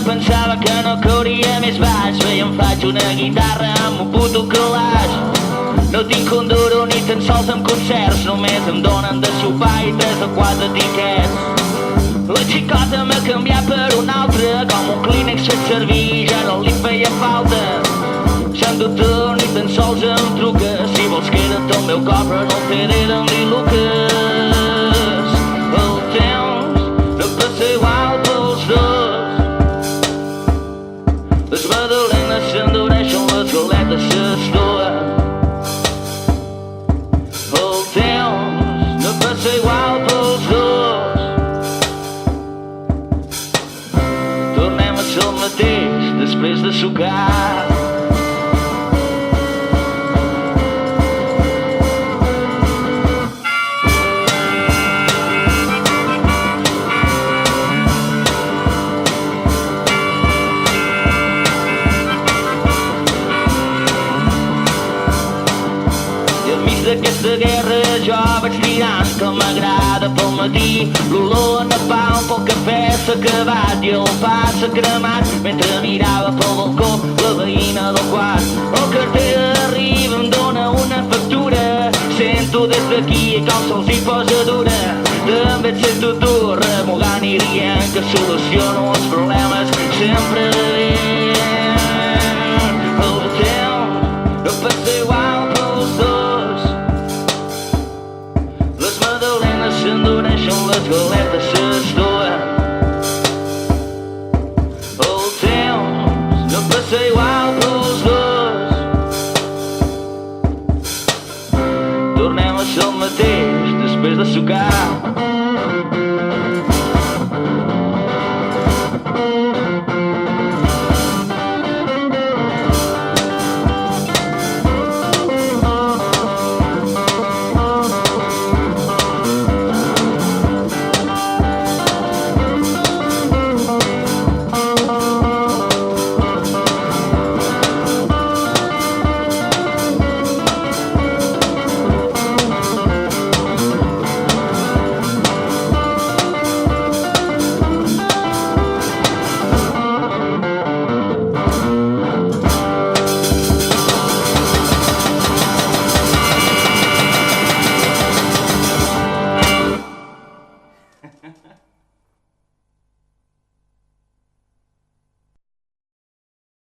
pensava que no cauria més baix. Bé, em faig una guitarra amb un puto calaix. No tinc un duro ni tan sols amb concerts, només em donen de sopar i 3 o 4 tiquets. La xicota m'ha canviat per una altra, com un clínex fet servir, ja no li feia falta. Sant doctor ni tan sols em truca, si vols queda't al meu cofre en el CD d'en Lee Lucas. El temps no passa igual pels dos, les magdalenes s'endureixen, les galetes s'estoen. El temps no passa igual pels dos, tornem a ser el mateix després de sucar. D'aquesta guerra jo vaig tirant com m'agrada pel matí. L'olor a napalm pel cafè s'ha acabat i el pa s'ha cremat mentre mirava pel balcó la veïna del quart. El carter arriba, em dóna una factura, sento des d'aquí com se'ls hi posa dura. També et sento tu remugant i rient que soluciono els problemes sempre